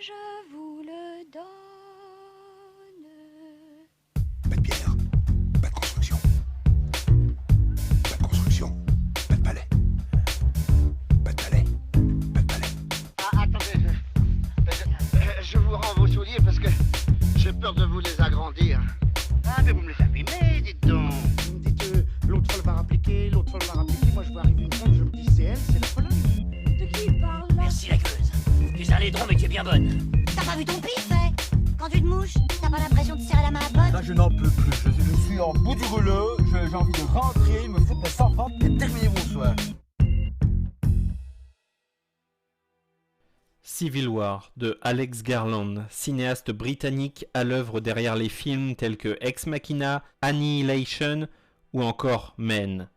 je vous le donne. Pas de pierre, pas de construction. Pas de construction, pas de palais. Pas de palais, pas de palais. Ah, attendez, je vous rends vos souliers parce que j'ai peur de vous les agrandir. Ah, mais vous me les abîmez, dites donc. Vous me dites, l'autre folle va rappliquer, l'autre folle va rappliquer. Moi, je vois arriver une femme, je me dis, c'est elle, c'est la folle. De qui il parle là? Merci la gueuse. Tu es un laidron mais tu es bien bonne. T'as pas vu ton pif, Quand tu te mouches, t'as pas l'impression de serrer la main à pote? Là, je n'en peux plus. Je suis en bout du rouleau. J'ai envie de rentrer, me foutre mes enfants et terminer mon soir. Civil War de Alex Garland, cinéaste britannique à l'œuvre derrière les films tels que Ex Machina, Annihilation ou encore Men.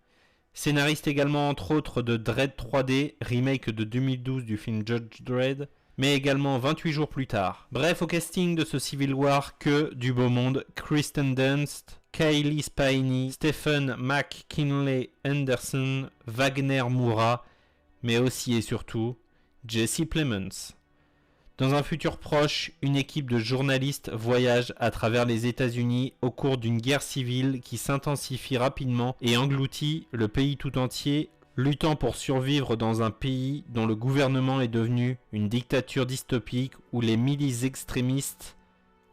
Scénariste également entre autres de Dredd 3D, remake de 2012 du film Judge Dredd, mais également 28 jours plus tard. Bref, au casting de ce Civil War, que du beau monde: Kristen Dunst, Kylie Spiney, Stephen McKinley Anderson, Wagner Moura, mais aussi et surtout Jesse Plemons. Dans un futur proche, une équipe de journalistes voyage à travers les États-Unis au cours d'une guerre civile qui s'intensifie rapidement et engloutit le pays tout entier, luttant pour survivre dans un pays dont le gouvernement est devenu une dictature dystopique où les milices extrémistes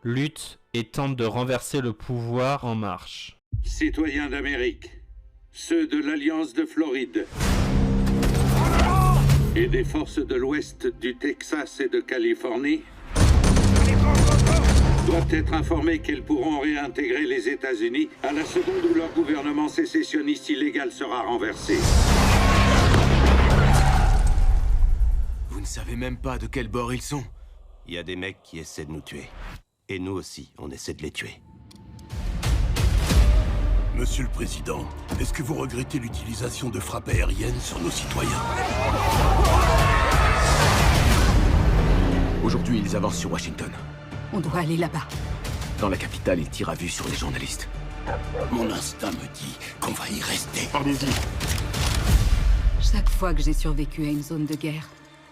luttent et tentent de renverser le pouvoir en marche. Citoyens d'Amérique, ceux de l'Alliance de Floride et des forces de l'Ouest du Texas et de Californie doivent être informés qu'elles pourront réintégrer les États-Unis à la seconde où leur gouvernement sécessionniste illégal sera renversé. Vous ne savez même pas de quel bord ils sont. Il y a des mecs qui essaient de nous tuer. Et nous aussi, on essaie de les tuer. Monsieur le Président, est-ce que vous regrettez l'utilisation de frappes aériennes sur nos citoyens? Aujourd'hui, ils avancent sur Washington. On doit aller là-bas. Dans la capitale, ils tirent à vue sur les journalistes. Mon instinct me dit qu'on va y rester. Allez-y. Chaque fois que j'ai survécu à une zone de guerre,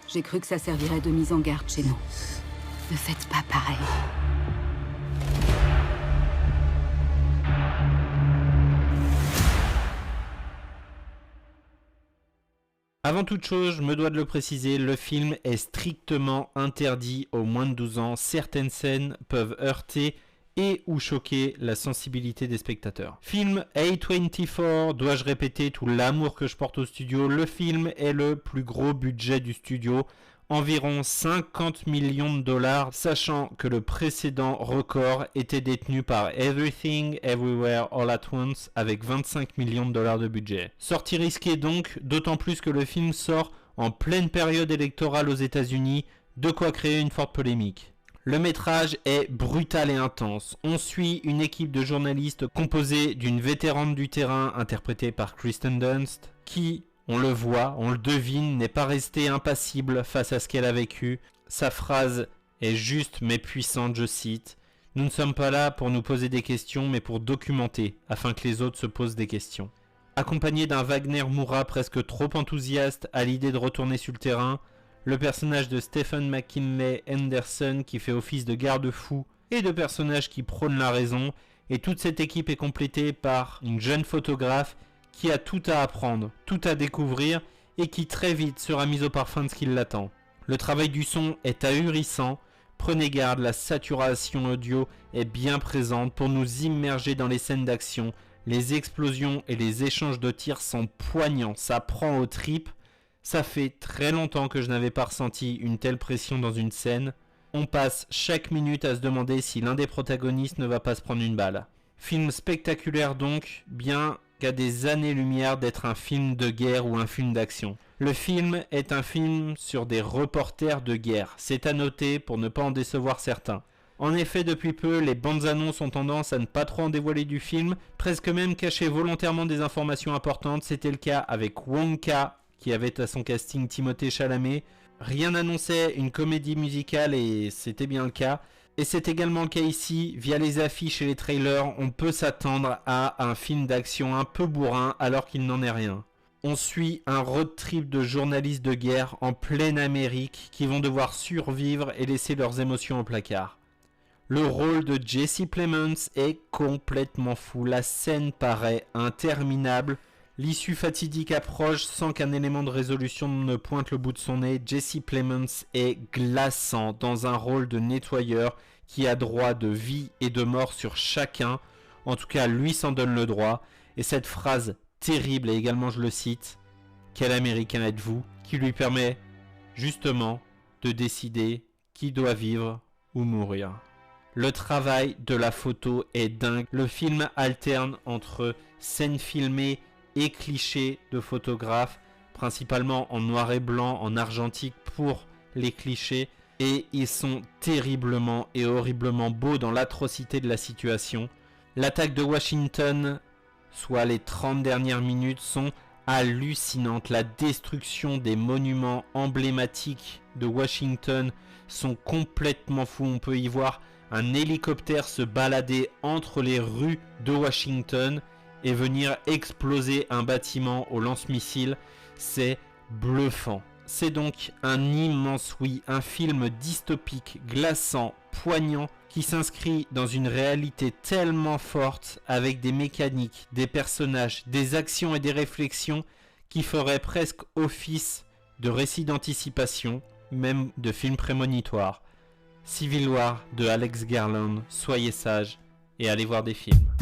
j'ai cru que ça servirait de mise en garde chez nous. Ne faites pas pareil. Avant toute chose, je me dois de le préciser, le film est strictement interdit aux moins de 12 ans. Certaines scènes peuvent heurter et ou choquer la sensibilité des spectateurs. Film A24, dois-je répéter tout l'amour que je porte au studio? Le film est le plus gros budget du studio, environ 50 millions de dollars, sachant que le précédent record était détenu par Everything Everywhere All at Once avec 25 millions de dollars de budget. Sortie risquée donc, d'autant plus que le film sort en pleine période électorale aux États-Unis, de quoi créer une forte polémique. Le métrage est brutal et intense. On suit une équipe de journalistes composée d'une vétérane du terrain interprétée par Kristen Dunst qui, on le voit, on le devine, n'est pas restée impassible face à ce qu'elle a vécu. Sa phrase est juste mais puissante, je cite: « Nous ne sommes pas là pour nous poser des questions mais pour documenter afin que les autres se posent des questions. » Accompagné d'un Wagner Moura presque trop enthousiaste à l'idée de retourner sur le terrain, le personnage de Stephen McKinley Anderson qui fait office de garde-fou et de personnage qui prône la raison, et toute cette équipe est complétée par une jeune photographe qui a tout à apprendre, tout à découvrir et qui très vite sera mise au parfum de ce qui l'attend. Le travail du son est ahurissant, prenez garde, la saturation audio est bien présente pour nous immerger dans les scènes d'action, les explosions et les échanges de tirs sont poignants, ça prend aux tripes. Ça fait très longtemps que je n'avais pas ressenti une telle pression dans une scène. On passe chaque minute à se demander si l'un des protagonistes ne va pas se prendre une balle. Film spectaculaire donc, bien qu'à des années-lumière d'être un film de guerre ou un film d'action. Le film est un film sur des reporters de guerre. C'est à noter pour ne pas en décevoir certains. En effet, depuis peu, les bandes annonces ont tendance à ne pas trop en dévoiler du film, presque même cacher volontairement des informations importantes. C'était le cas avec Wonka, qui avait à son casting Timothée Chalamet. Rien n'annonçait une comédie musicale et c'était bien le cas. Et c'est également le cas ici, via les affiches et les trailers, on peut s'attendre à un film d'action un peu bourrin alors qu'il n'en est rien. on suit un road trip de journalistes de guerre en pleine Amérique qui vont devoir survivre et laisser leurs émotions au placard. Le rôle de Jesse Plemons est complètement fou, la scène paraît interminable, l'issue fatidique approche sans qu'un élément de résolution ne pointe le bout de son nez. Jesse Plemons est glaçant dans un rôle de nettoyeur qui a droit de vie et de mort sur chacun, en tout cas lui s'en donne le droit, et cette phrase terrible, et également je le cite, « Quel Américain êtes-vous ?» qui lui permet justement de décider qui doit vivre ou mourir. Le travail de la photo est dingue. Le film alterne entre scènes filmées et clichés de photographes, principalement en noir et blanc, en argentique pour les clichés, et ils sont terriblement et horriblement beaux dans l'atrocité de la situation. L'attaque de Washington, soit les 30 dernières minutes, sont hallucinantes. La destruction des monuments emblématiques de Washington sont complètement fous. On peut y voir un hélicoptère se balader entre les rues de Washington et venir exploser un bâtiment au lance-missiles. C'est bluffant. C'est donc un immense oui, un film dystopique, glaçant, poignant, qui s'inscrit dans une réalité tellement forte, avec des mécaniques, des personnages, des actions et des réflexions qui feraient presque office de récit d'anticipation, même de film prémonitoire. Civil War de Alex Garland, soyez sages et allez voir des films.